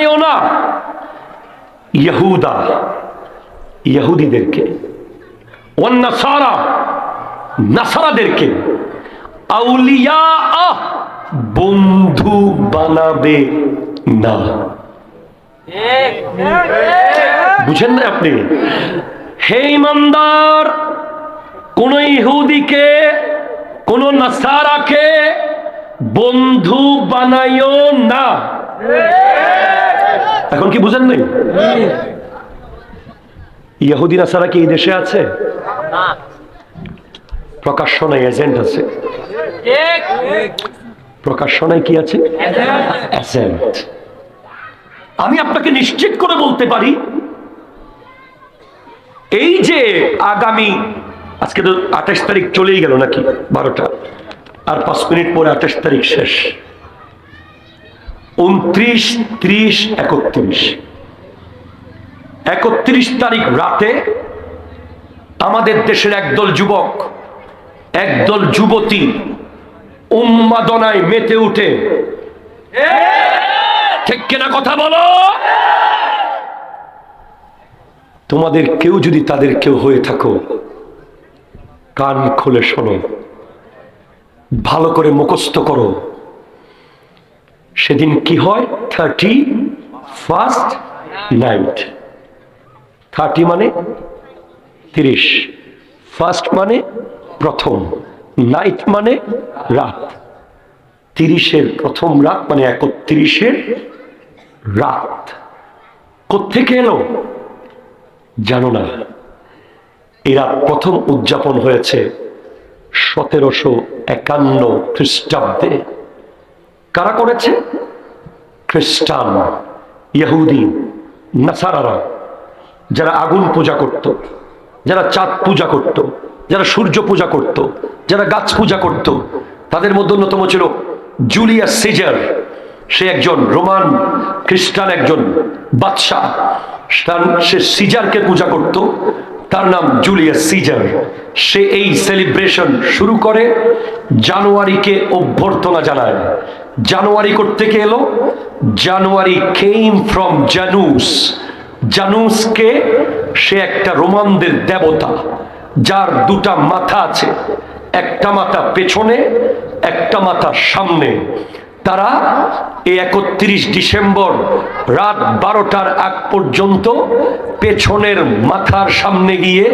বানায়ও না ইহুদা, ইহুদিদেরকে, ওয়ান নাসারা, নাসারাদেরকে আউলিয়া, বন্ধু বানাবে না। বুঝেন না আপনি? হে ইমানদার, কোন ইহুদিকে, কোন নাসারাকে বন্ধু বানাইও না। এখন কি বুঝেন নাই? ইহুদি নাসারা কি এই দেশে আছে? প্রকাশ্য নাই, এজেন্ট আছে। প্রকাশ্য নাই, কি আছে? এজেন্ট। আমি আপনাকে নিশ্চিত করে বলতে পারি, এই যে আগামী, আজকে তো 28 তারিখ চলেই গেল নাকি, 12টা, আর 5 মিনিট পরে 28 তারিখ শেষ। 29, 30, 31 তারিখ রাতে আমাদের দেশের একদল যুবক, একদল যুবতী উন্মাদনায় মেতে উঠে, ঠিক কিনা কথা বলো? তোমাদের কেউ যদি তাদের কেউ হয়ে থাকো, কান খুলে শোনো, ভালো করে মুখস্থ করো। সেদিন কি হয়? 31st night. 30 মানে 30, ফার্স্ট মানে প্রথম, নাইট মানে রাত। 30-এর প্রথম রাত মানে 31-এর রাত। কোত্থেকে এলো জানো না? এই রাত প্রথম উদযাপন হয়েছে 1751 খ্রিস্টাব্দে। কারা করেছে? খ্রিস্টান, ইহুদি, নাসারারা, যারা আগুন পূজা করত, যারা চাঁদ পূজা করত, যারা সূর্য পূজা করত, যারা গাছ পূজা করত। তাদের মধ্যে অন্যতম ছিল জুলিয়াস সিজার। সে একজন রোমান খ্রিস্টান, একজন বাদশাহ। সে সিজারকে পূজা করত, তার নাম জুলিয়াস সিজার। সে এই সেলিব্রেশন শুরু করে, জানুয়ারিকে অভ্যর্থনা জানায়। জানুয়ারি কোত্থেকে এলো? জানুয়ারি কেম ফ্রম জানুস। জানুসকে, সে একটা রোমানদের দেবতা, যার দুটা মাথা আছে, একটা মাথা পেছনে, একটা মাথা সামনে। তারা এই 31 ডিসেম্বর রাত 12টার আগ পর্যন্ত পেছনের মাথার সামনে গিয়ে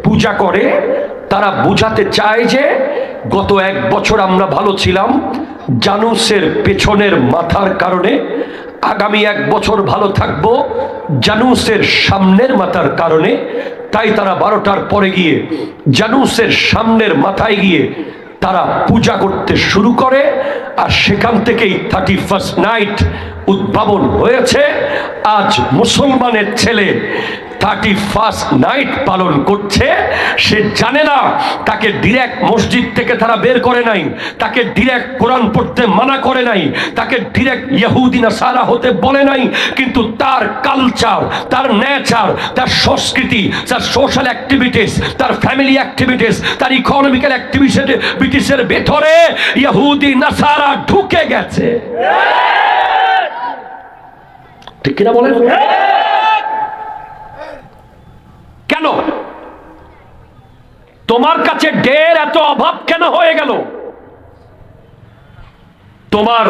পূজা করে। তারা বুঝাতে চায় যে গত 1 বছর আমরা ভালো ছিলাম, জানুসের পেছনের মাথার কারণে। আগামী 1 বছর ভালো থাকবো জানুসের সামনের মাথার কারণে। তাই তারা 12টার পরে গিয়ে জানুসের সামনের মাথায় গিয়ে তারা পূজা করতে শুরু করে। আর সেখান থেকেই 31st নাইট উদ্ভাবন হয়েছে। আজ মুসলমানের ছেলে 31st নাইট পালন করছে। সে জানে না, তাকে ডিরেক্ট মসজিদ থেকে তারা বের করে নাই, তাকে ডিরেক্ট কোরআন পড়তে মানা করে নাই, তাকে ডিরেক্ট ইহুদি নাসারা হতে বলে নাই। কিন্তু তার কালচার, তার নেচার, তার সংস্কৃতি, তার সোশ্যাল অ্যাক্টিভিটিস, তার ফ্যামিলি অ্যাক্টিভিটিস, তার ইকোনমিক্যাল অ্যাক্টিভিটিসের ভেতরে ইহুদি নাসারা ঢুকে গেছে। ঠিক কিনা বলেন? কেন তোমার কাছে ডের এত অভাব কেন হয়ে গেল? তোমার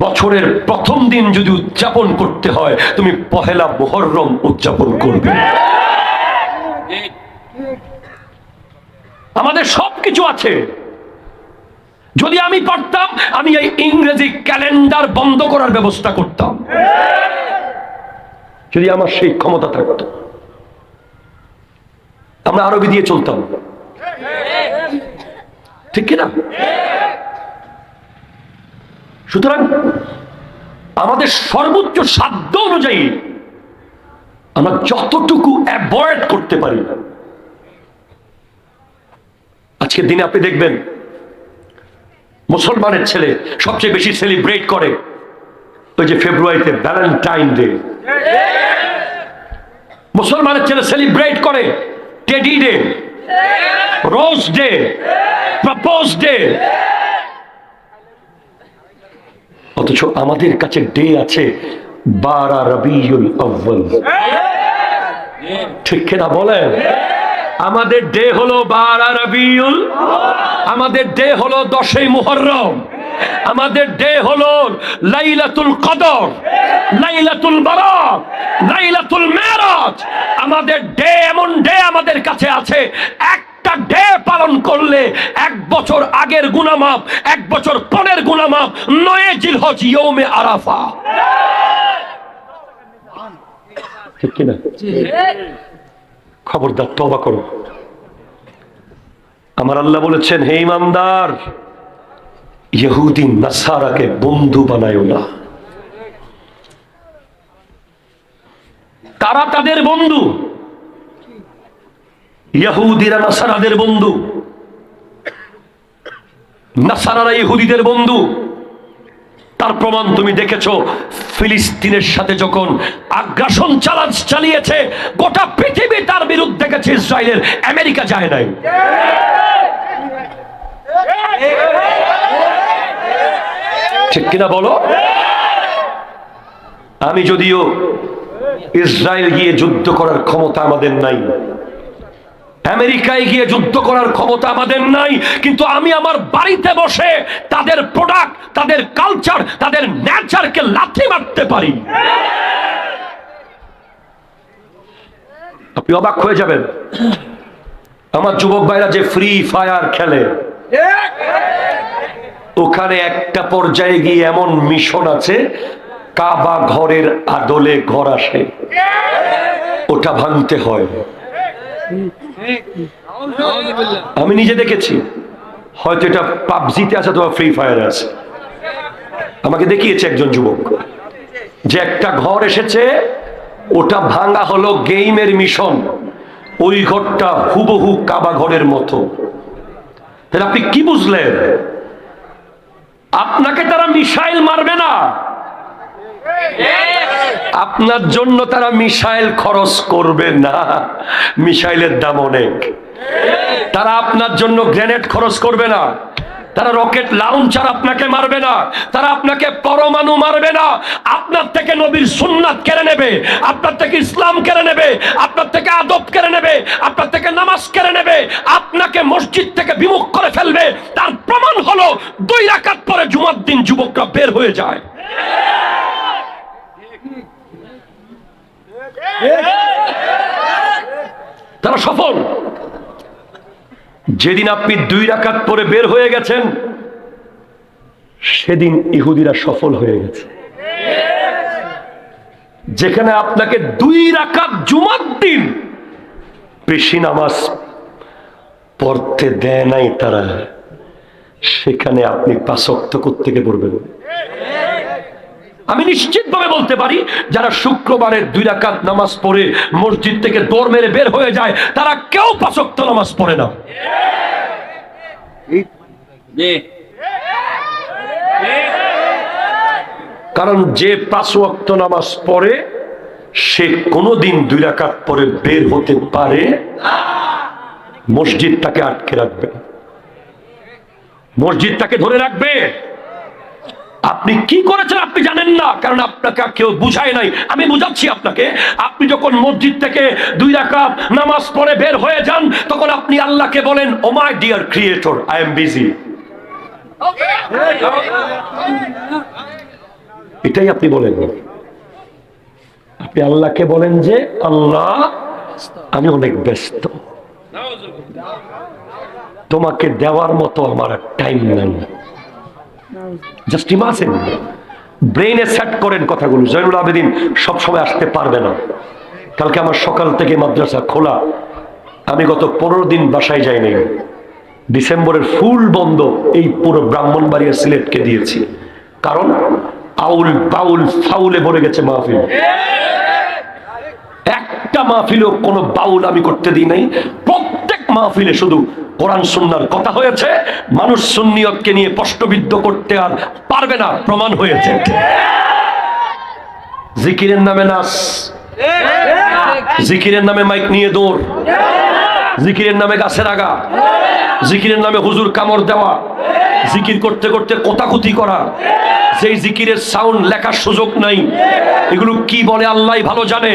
বছরের প্রথম দিন যদি উদযাপন করতে হয়, তুমি পহেলা মুহররম উদযাপন করবে। আমাদের সবকিছু আছে। যদি আমি পারতাম, আমি এই ইংরেজি ক্যালেন্ডার বন্ধ করার ব্যবস্থা করতাম, যদি আমার সেই ক্ষমতা থাকতো। আমরা আরবি দিয়ে চলতাম, ঠিক কিনা? সুতরাং আমাদের সর্বোচ্চ সাধ্য অনুযায়ী আমরা যতটুকু অ্যাভয়েড করতে পারি। আজকের দিনে আপনি দেখবেন মুসলমানের ছেলে সবচেয়ে বেশি সেলিব্রেট করে ওই যে ফেব্রুয়ারিতে ভ্যালেন্টাইন ডে। মুসলমানের ছেলে সেলিব্রেট করে teddy day, rose day, propose day. অথচ আমাদের কাছে ডে আছে 12 রবিউল আউয়াল। ঠিক কিনা বলেন? আমাদের ডে হলো 12 রবিউল, আমাদের ডে হলো 10ই মুহররম, আমাদের ডে হলো লাইলাতুল কদর, লাইলাতুল বারাত, লাইলাতুল মেরাজ। আমাদের ডে, এমন ডে আমাদের কাছে আছে, একটা ডে পালন করলে 1 বছর আগের গুনাহ মাফ, 1 বছর পরের গুনাহ মাফ। 9 জিলহজ ইয়ৌমে আরাফা। ঠিক কিনা? খবরদার তওবা করো। আমার আল্লাহ বলেছেন, হে ইমানদার, ইহুদি নাসারাকে বন্ধু বানায়ো না। তারা তাদের বন্ধু, ইহুদিরা নাসারাদের বন্ধু, নাসারারা ইহুদিদের বন্ধু। তার প্রমাণ তুমি দেখেছো ফিলিস্তিনের সাথে যখন আগ্রাসন চালিয়েছে, গোটা পৃথিবী তার বিরুদ্ধে গেছে, ইসরায়েলের, আমেরিকা যায় নাই। ঠিক কিনা বলো? আমি যদিও ইসরায়েল গিয়ে যুদ্ধ করার ক্ষমতা আমাদের নাই, আমেরিকায় গিয়ে যুদ্ধ করার ক্ষমতা আমাদের নাই, কিন্তু আমি আমার বাড়িতে বসে তাদের প্রোডাক্ট, তাদের কালচার, তাদের নেচারকে লাথি মারতে পারি। আপনি অবাক হয়ে যাবেন, আমার যুবক ভাইরা যে ফ্রি ফায়ার খেলে, ওখানে একটা পর্যায়ে গিয়ে এমন মিশন আছে, কাবা ঘরের আদলে ঘর আসে, ওটা ভাঙতে হয়। আমি নিজে দেখেছি, হয়তো এটা পাবজিতে আছে অথবা ফ্রি ফায়ার আছে। আমাকে দেখিয়েছে একজন যুবক যে একটা ঘর এসেছে, ওটা ভাঙা হলো গেমের মিশন, ওই ঘরটা হুবহু কাবা ঘরের মতো। তাহলে আপনি কি বুঝলেন? আপনাকে তারা মিসাইল মারবে না, আপনার জন্য তারা মিসাইল খরচ করবে না, মিসাইলের দাম অনেক। তারা আপনার জন্য গ্রেনেড খরচ করবে না, তারা রকেট লাউঞ্চার আপনাকে মারবে না, তারা আপনাকে পরমাণু মারবে না। আপনার থেকে নবীর সুন্নাত কেড়ে নেবে, আপনার থেকে ইসলাম কেড়ে নেবে, আপনার থেকে আদব কেড়ে নেবে, আপনার থেকে নামাজ কেড়ে নেবে, আপনাকে মসজিদ থেকে বিমুখ করে ফেলবে। তার প্রমাণ হলো 2 রাকাত পরে জুমার দিন যুবকরা বের হয়ে যায়। তারা সফল। যেদিন আপনি 2 রাকাত পরে বের হয়ে গেছেন, সেদিন ইহুদিরা সফল হয়ে গেছে। যেখানে আপনাকে 2 রাকাত জুমার দিন বেশি নামাজ পড়তে দেয় নাই তারা, সেখানে আপনি 5 ওয়াক্ত কোত্থেকে পড়বেন? আমি নিশ্চিতভাবে বলতে পারি, যারা শুক্রবারের 2 রাকাত নামাজ পড়ে মসজিদ থেকে দৌড় মেরে বের হয়ে যায়, তারা কেউ 5 ওয়াক্ত নামাজ পড়ে না। কারণ যে 5 ওয়াক্ত নামাজ পড়ে, সে কোনোদিন 2 রাকাত পরে বের হতে পারে, মসজিদ তাকে আটকে রাখবে, মসজিদ তাকে ধরে রাখবে। আপনি কি করেছেন আপনি জানেন না, কারণ আপনাকে কেউ বুঝায় নাই। আমি বুঝাচ্ছি আপনাকে। আপনি যখন মসজিদ থেকে 2 রাকাত নামাজ পড়ে বের হয়ে যান, তখন আপনি আল্লাহকে বলেন, oh my dear creator, I am busy. এটাই আপনি বলেন। আপনি আল্লাহকে বলেন যে, আল্লাহ, আমি অনেক ব্যস্ত, তোমাকে দেওয়ার মতো আমার টাইম নাই। জাস্ট ইমাজিন, ব্রেইনে সেট করেন কথাগুলো। জয়নুল আবেদিন সবসময় আসতে পারবে না, কালকে আমার সকাল থেকে মাদ্রাসা খোলা, আমি গত 15 দিন বাসায় যাই নাই। ডিসেম্বরের ফুল বন্ধ এই পুরো ব্রাহ্মণবাড়িয়া সিলেটকে দিয়েছি, কারণ আউল বাউল ফাউলে ভরে গেছে মাহফিল। একটা মাহফিলও কোনো বাউল আমি করতে দিই নাই। প্রত্যেক মাহফিলে শুধু কোরআন সুন্নাহর কথা হয়েছে। মানুষ সুন্নিয়তকে নিয়ে প্রশ্নবিদ্ধ করতে আর পারবে না, প্রমাণ হয়েছে। জিকিরের নামে নাচ, জিকিরের নামে মাইক নিয়ে দৌড়, জিকিরের নামে গাছের আগা, জিকিরের নামে হুজুর কামড় দেওয়া, জিকির করতে করতে কোতাকুতি করা, যেই জিকিরের সাউন্ড লেখার সুযোগ নাই। এগুলো কি বলে আল্লাহ ভালো জানে।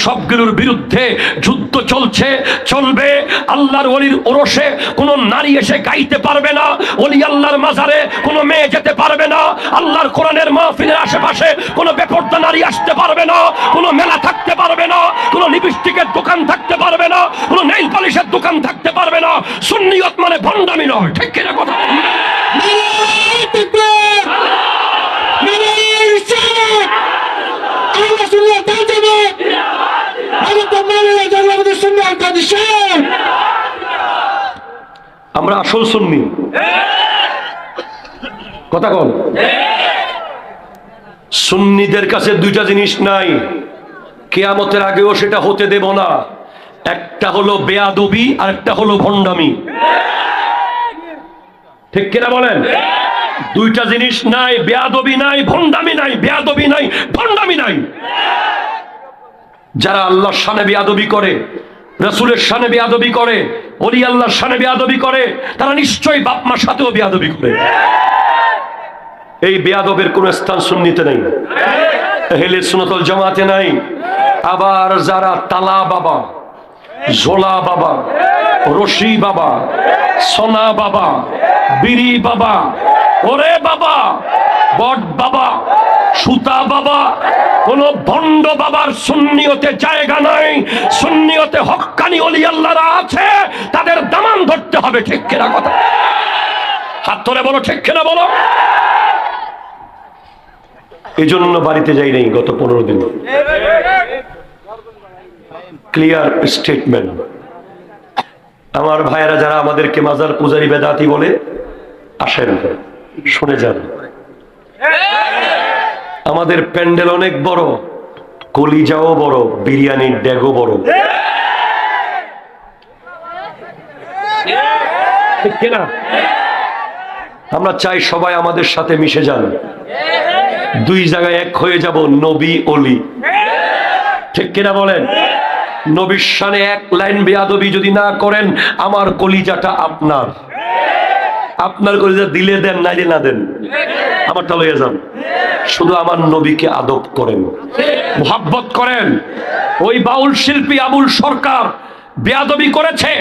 সবগুলোর বিরুদ্ধে যুদ্ধ চলছে, চলবে। আল্লাহর ওলির ওরসে কোনো নারী এসে গাইতে পারবে না, ওলি আল্লাহর মাজারে কোনো মেয়ে যেতে পারবে না, আল্লাহর কোরআনের মাহফিলের আশেপাশে কোনো বেপরদা নারী আসতে পারবে না, কোনো মেলা থাকতে পারবে না, কোনো লিপস্টিকের দোকান থাকতে পারবে না, কোনো নেইল পলিশের দোকান থাকতে পারবে না। সুন্নিয়ত মানে ভণ্ডামি নয়, ঠিক কিনা কথা? আমরা আসল সুন্নি, কথা বল। সুন্নিদের কাছে দুইটা জিনিস নাই, কিয়ামতের আগেও সেটা হতে দেব না। একটা হলো বেয়াদবি আর একটা হলো ভণ্ডামি, ঠিক কিনা বলেন? দুইটা জিনিস নাই, বেয়াদবি নাই, ভণ্ডামি নাই। বেয়াদবি নাই, ভণ্ডামি নাই। যারা আল্লাহর শানে বেয়াদবি করে, রাসূলের শানে বেয়াদবি করে, ওলি আল্লাহর শানে বেয়াদবি করে, তারা নিশ্চয়ই বাপ মার সাথেও বেয়াদবি করে। এই বেয়াদবের কোন স্থান সুন্নিতে নাই, আহলে সুন্নাত ওয়াল জামাতে নাই। আবার যারা তালা বাবা, ঝোলা বাবা, রশি বাবা, সোনা বাবা, বিড়ি বাবা, ওরে বাবা, বট বাবা, সুতা বাবা, কোন ভণ্ড বাবার সুন্নিয়তে জায়গা নাই। সুন্নিয়তে হক্কানি ওলি আল্লাহরা আছে, তাদের দামান ধরতে হবে, ঠিক কিনা কথা? হাত ধরে বলো, ঠিক কিনা বলো। এই জন্য বাড়িতে যাই নাই গত 15 দিন। Clear statement. আমার ভাইয়েরা যারা আমাদেরকে মাজার পূজারি বেদাতি বলে, আসেন শুনে যান। আমাদের প্যান্ডেল অনেক বড়, কলিজাও বড়, বিরিয়ানির ডেগও বড়, ঠিক কিনা? আমরা চাই সবাই আমাদের সাথে মিশে যান, দুই জায়গায় এক হয়ে যাব, নবী অলি, ঠিক কিনা বলেন? নবীর শানে এক লাইন বেয়াদবি যদি না করেন, আমার কলিজাটা আপনার, আপনার কলিজা দিলে দেন, নাইলে না দেন, আমারটা লইয়া যান। শুধু আমার নবীকে আদব করেন, মুহাব্বত করেন। ওই বাউল শিল্পী আবুল সরকার বেয়াদবি করেছে,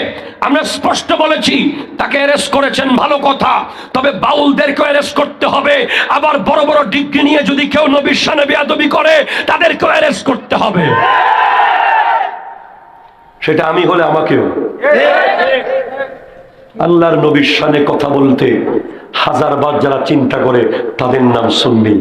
আমরা স্পষ্ট বলেছি, তাকে অ্যারেস্ট করেছেন, ভালো কথা। তবে বাউলদেরকে অ্যারেস্ট করতে হবে। আবার বড় বড় ডিগ্রি নিয়ে যদি কেউ নবীর শানে বেয়াদবি করে, তাদেরকে অ্যারেস্ট করতে হবে। সেটা আমি হলে আমাকেও। আল্লাহর নবীর শানে কথা বলতে হাজারবার যারা চিন্তা করে, তাদের নাম সুন্নি।